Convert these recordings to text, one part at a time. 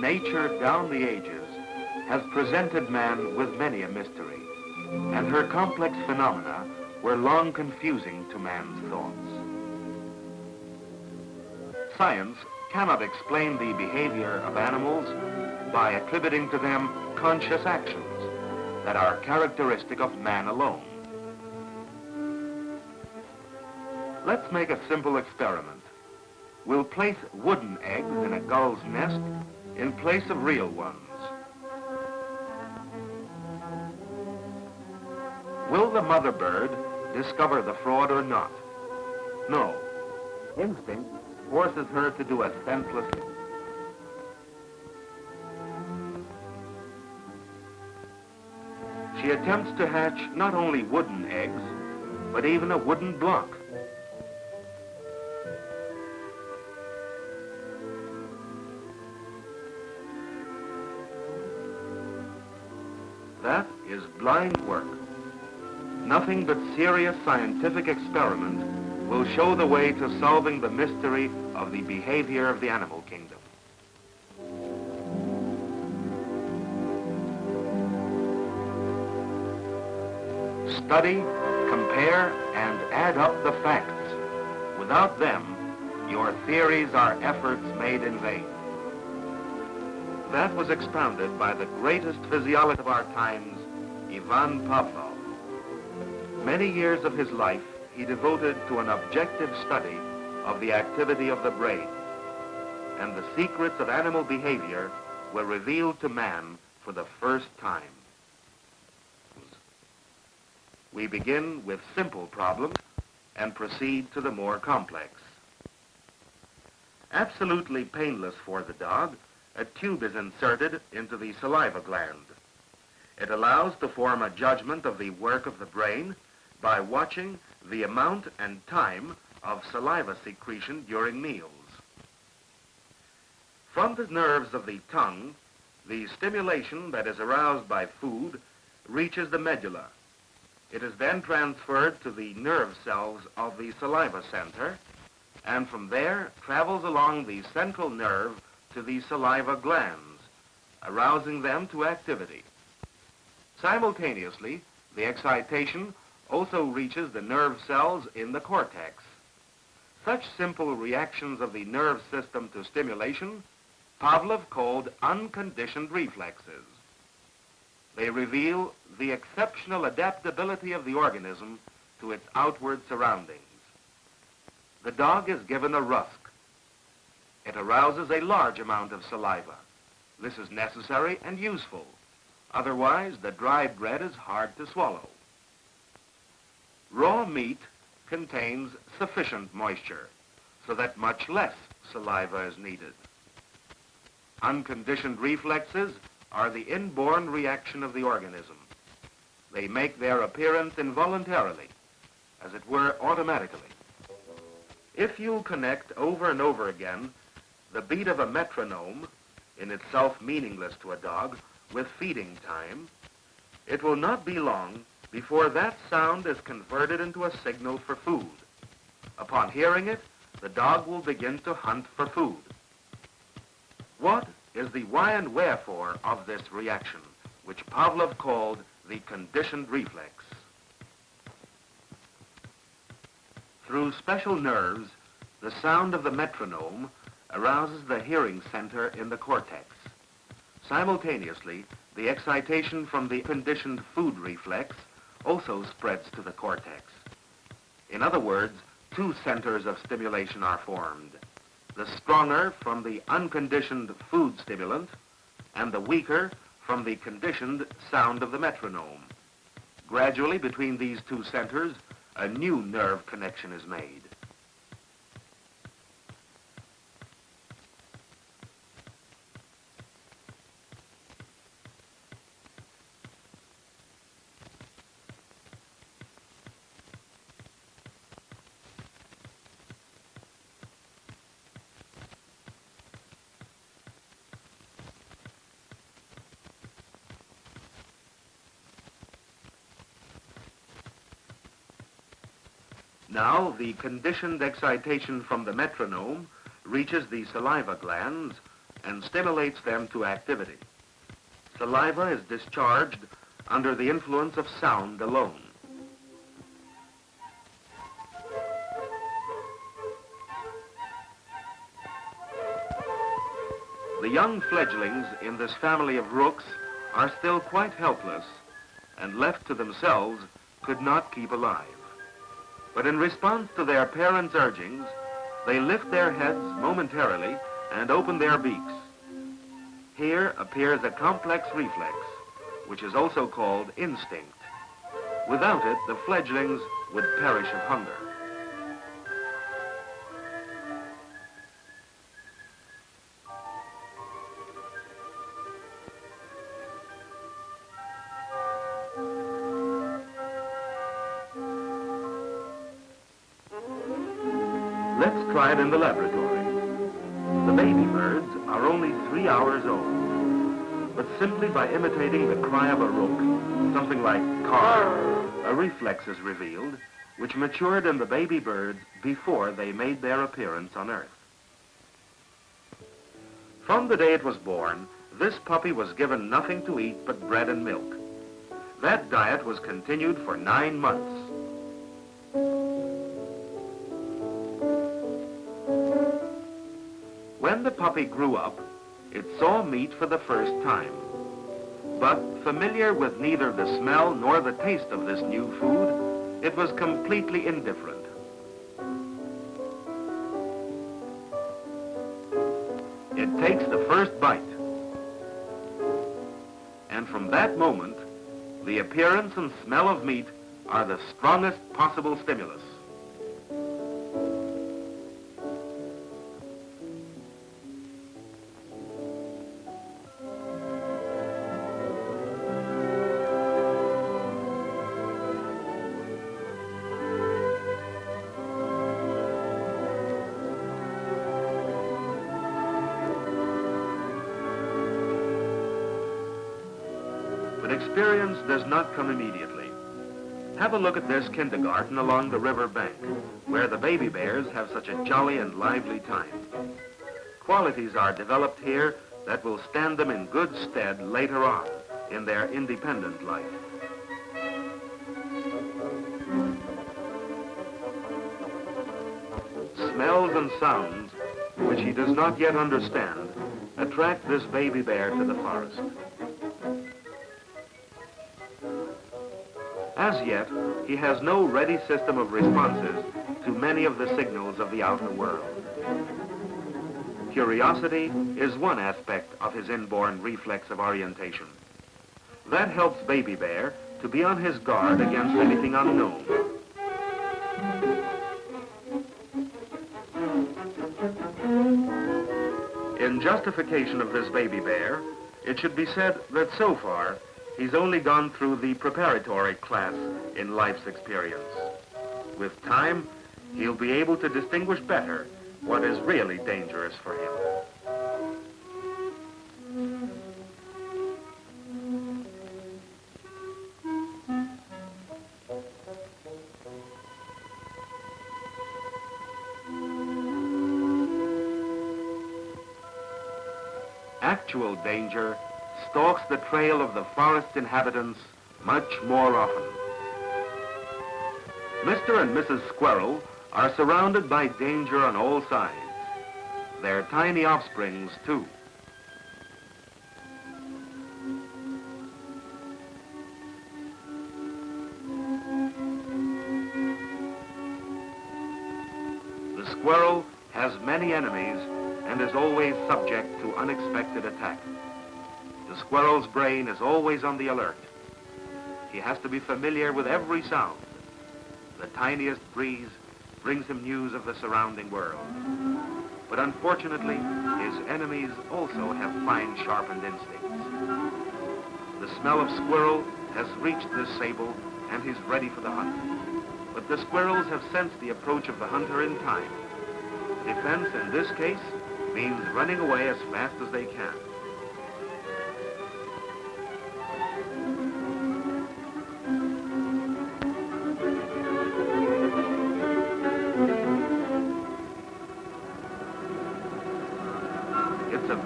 Nature down the ages has presented man with many a mystery, and her complex phenomena were long confusing to man's thoughts. Science cannot explain the behavior of animals by attributing to them conscious actions that are characteristic of man alone. Let's make a simple experiment. We'll place wooden eggs in a gull's nest in place of real ones. Will the mother bird discover the fraud or not? No. Instinct forces her to do a senseless thing. She attempts to hatch not only wooden eggs, but even a wooden block. That is blind work. Nothing but serious scientific experiment will show the way to solving the mystery of the behavior of the animal kingdom. Study, compare, and add up the facts. Without them, your theories are efforts made in vain. That was expounded by the greatest physiologist of our times, Ivan Pavlov. Many years of his life he devoted to an objective study of the activity of the brain, and the secrets of animal behavior were revealed to man for the first time. We begin with simple problems and proceed to the more complex. Absolutely painless for the dog, a tube is inserted into the saliva gland. It allows to form a judgment of the work of the brain by watching the amount and time of saliva secretion during meals. From the nerves of the tongue, the stimulation that is aroused by food reaches the medulla. It is then transferred to the nerve cells of the saliva center, and from there travels along the central nerve to the saliva glands, arousing them to activity. Simultaneously, the excitation also reaches the nerve cells in the cortex. Such simple reactions of the nerve system to stimulation, Pavlov called unconditioned reflexes. They reveal the exceptional adaptability of the organism to its outward surroundings. The dog is given a rusk. It arouses a large amount of saliva. This is necessary and useful. Otherwise, the dry bread is hard to swallow. Raw meat contains sufficient moisture, so that much less saliva is needed. Unconditioned reflexes are the inborn reaction of the organism. They make their appearance involuntarily, as it were automatically. If you connect over and over again the beat of a metronome, in itself meaningless to a dog, with feeding time, it will not be long before that sound is converted into a signal for food. Upon hearing it, the dog will begin to hunt for food. What is the why and wherefore of this reaction, which Pavlov called the conditioned reflex? Through special nerves, the sound of the metronome arouses the hearing center in the cortex. Simultaneously, the excitation from the conditioned food reflex also spreads to the cortex. In other words, two centers of stimulation are formed. The stronger from the unconditioned food stimulant, and the weaker from the conditioned sound of the metronome. Gradually, between these two centers, a new nerve connection is made. Now, the conditioned excitation from the metronome reaches the saliva glands and stimulates them to activity. Saliva is discharged under the influence of sound alone. The young fledglings in this family of rooks are still quite helpless and left to themselves could not keep alive. But in response to their parents' urgings, they lift their heads momentarily and open their beaks. Here appears a complex reflex, which is also called instinct. Without it, the fledglings would perish of hunger. Let's try it in the laboratory. The baby birds are only 3 hours old, but simply by imitating the cry of a rook, something like "car," a reflex is revealed, which matured in the baby birds before they made their appearance on Earth. From the day it was born, this puppy was given nothing to eat but bread and milk. That diet was continued for 9 months. When the puppy grew up, it saw meat for the first time. But familiar with neither the smell nor the taste of this new food, it was completely indifferent. It takes the first bite. And from that moment, the appearance and smell of meat are the strongest possible stimulus. But experience does not come immediately. Have a look at this kindergarten along the river bank, where the baby bears have such a jolly and lively time. Qualities are developed here that will stand them in good stead later on in their independent life. Smells and sounds, which he does not yet understand, attract this baby bear to the forest. As yet, he has no ready system of responses to many of the signals of the outer world. Curiosity is one aspect of his inborn reflex of orientation. That helps Baby Bear to be on his guard against anything unknown. In justification of this Baby Bear, it should be said that so far, he's only gone through the preparatory class in life's experience. With time, he'll be able to distinguish better what is really dangerous for him. Actual danger stalks the trail of the forest inhabitants much more often. Mr. and Mrs. Squirrel are surrounded by danger on all sides. Their tiny offsprings, too. The squirrel has many enemies and is always subject to unexpected attack. The squirrel's brain is always on the alert. He has to be familiar with every sound. The tiniest breeze brings him news of the surrounding world. But unfortunately, his enemies also have fine, sharpened instincts. The smell of squirrel has reached this sable, and he's ready for the hunt. But the squirrels have sensed the approach of the hunter in time. Defense in this case means running away as fast as they can.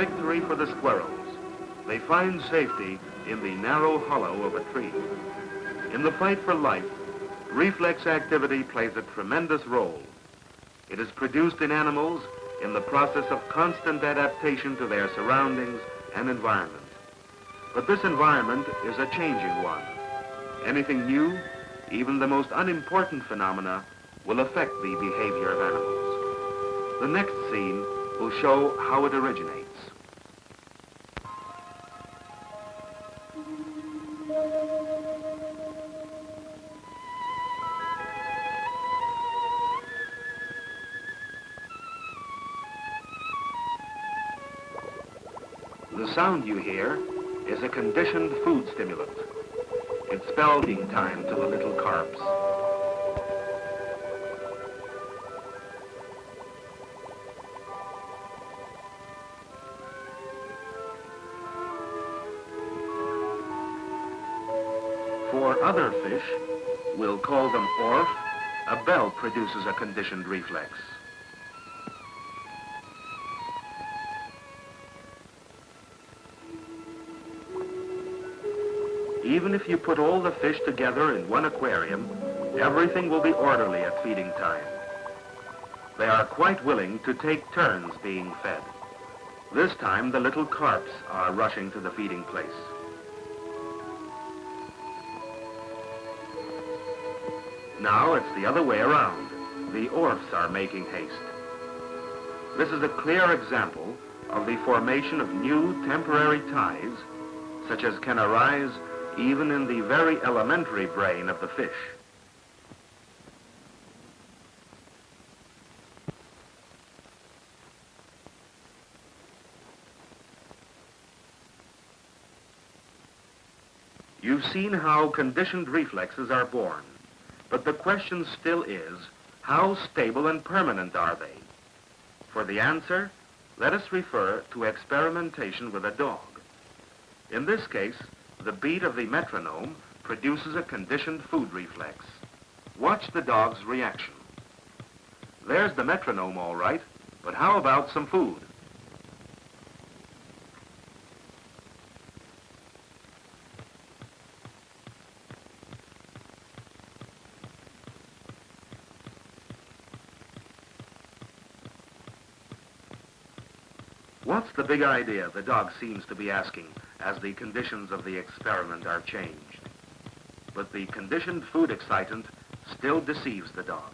victory for the squirrels. They find safety in the narrow hollow of a tree. In the fight for life, reflex activity plays a tremendous role. It is produced in animals in the process of constant adaptation to their surroundings and environment. But this environment is a changing one. Anything new, even the most unimportant phenomena, will affect the behavior of animals. The next scene will show how it originates. The sound you hear is a conditioned food stimulant. It spells eating time to the little carps. For other fish, we'll call them orf, a bell produces a conditioned reflex. Even if you put all the fish together in one aquarium, everything will be orderly at feeding time. They are quite willing to take turns being fed. This time the little carps are rushing to the feeding place. Now it's the other way around. The orfs are making haste. This is a clear example of the formation of new temporary ties, such as can arise even in the very elementary brain of the fish. You've seen how conditioned reflexes are born, but the question still is, how stable and permanent are they? For the answer, let us refer to experimentation with a dog. In this case, the beat of the metronome produces a conditioned food reflex. Watch the dog's reaction. There's the metronome all right, but how about some food? What's the big idea the dog seems to be asking as the conditions of the experiment are changed? But the conditioned food excitant still deceives the dog.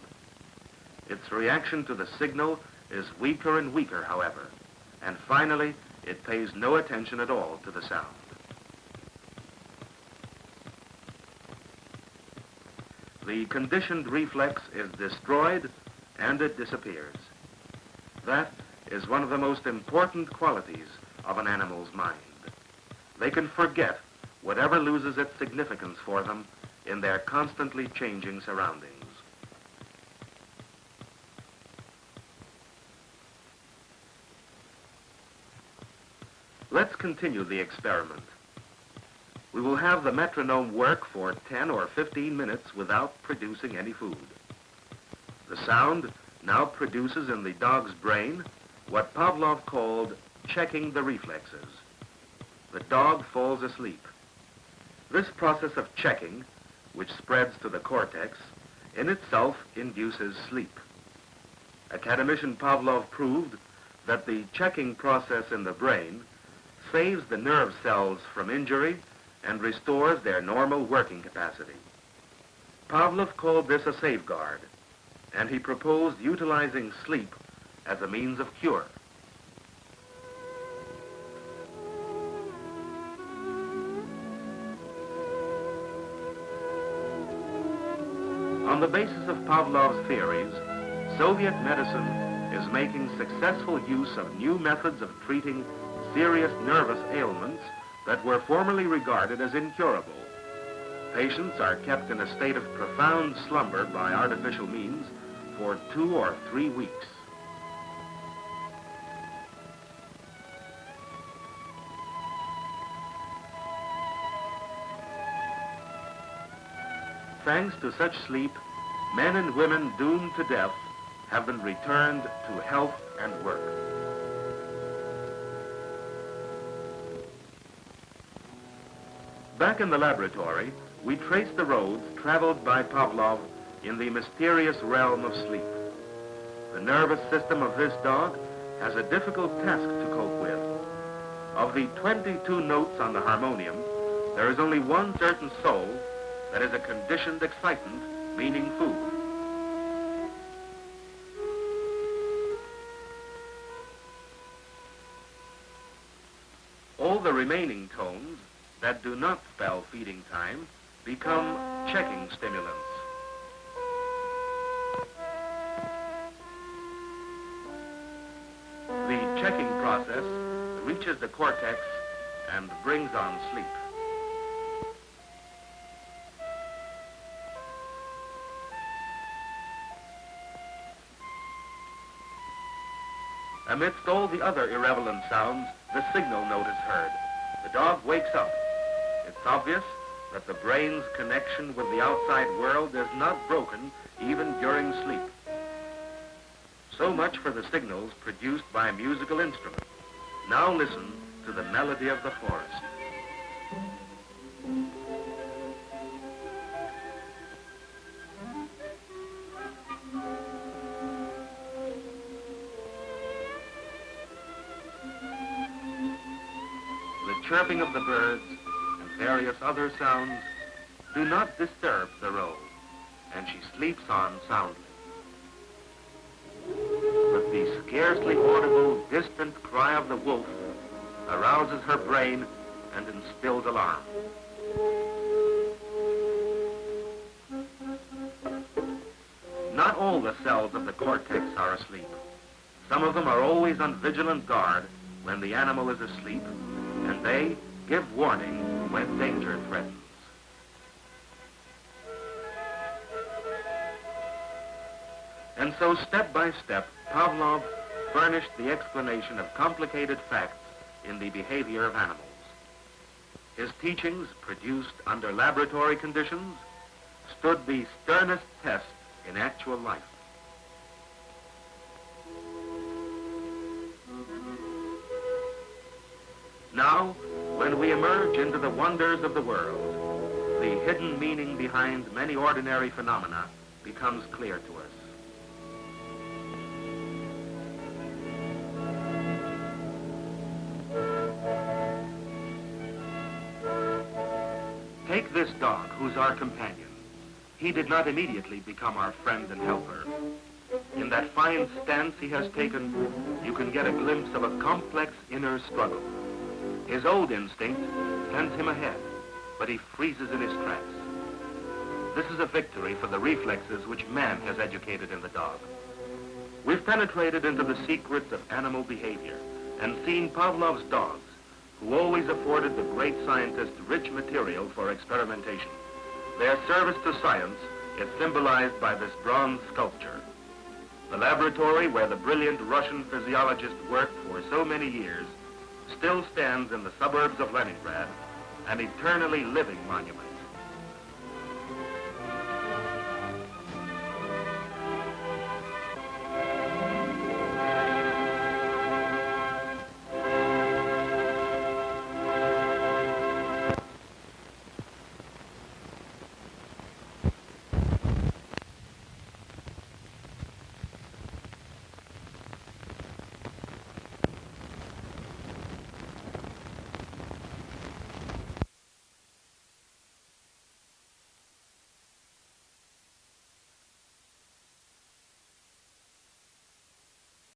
Its reaction to the signal is weaker and weaker, however, and finally it pays no attention at all to the sound. The conditioned reflex is destroyed and it disappears. That is one of the most important qualities of an animal's mind. They can forget whatever loses its significance for them in their constantly changing surroundings. Let's continue the experiment. We will have the metronome work for 10 or 15 minutes without producing any food. The sound now produces in the dog's brain what Pavlov called checking the reflexes. The dog falls asleep. This process of checking, which spreads to the cortex, in itself induces sleep. Academician Pavlov proved that the checking process in the brain saves the nerve cells from injury and restores their normal working capacity. Pavlov called this a safeguard, and he proposed utilizing sleep as a means of cure. On the basis of Pavlov's theories, Soviet medicine is making successful use of new methods of treating serious nervous ailments that were formerly regarded as incurable. Patients are kept in a state of profound slumber by artificial means for 2 or 3 weeks. Thanks to such sleep, men and women doomed to death have been returned to health and work. Back in the laboratory, we trace the roads traveled by Pavlov in the mysterious realm of sleep. The nervous system of this dog has a difficult task to cope with. Of the 22 notes on the harmonium, there is only one certain soul that is a conditioned excitant, meaning food. All the remaining tones that do not spell feeding time become checking stimulants. The checking process reaches the cortex and brings on sleep. Amidst all the other irrelevant sounds, the signal note is heard. The dog wakes up. It's obvious that the brain's connection with the outside world is not broken even during sleep. So much for the signals produced by musical instruments. Now listen to the melody of the forest. The chirping of the birds and various other sounds do not disturb the roe, and she sleeps on soundly. But the scarcely audible, distant cry of the wolf arouses her brain and instills alarm. Not all the cells of the cortex are asleep. Some of them are always on vigilant guard when the animal is asleep, and they give warning when danger threatens. And so, step by step, Pavlov furnished the explanation of complicated facts in the behavior of animals. His teachings, produced under laboratory conditions, stood the sternest test in actual life. Now, when we emerge into the wonders of the world, the hidden meaning behind many ordinary phenomena becomes clear to us. Take this dog, who's our companion. He did not immediately become our friend and helper. In that fine stance he has taken, you can get a glimpse of a complex inner struggle. His old instinct sends him ahead, but he freezes in his tracks. This is a victory for the reflexes which man has educated in the dog. We've penetrated into the secrets of animal behavior and seen Pavlov's dogs, who always afforded the great scientist rich material for experimentation. Their service to science is symbolized by this bronze sculpture. The laboratory where the brilliant Russian physiologist worked for so many years still stands in the suburbs of Leningrad, an eternally living monument.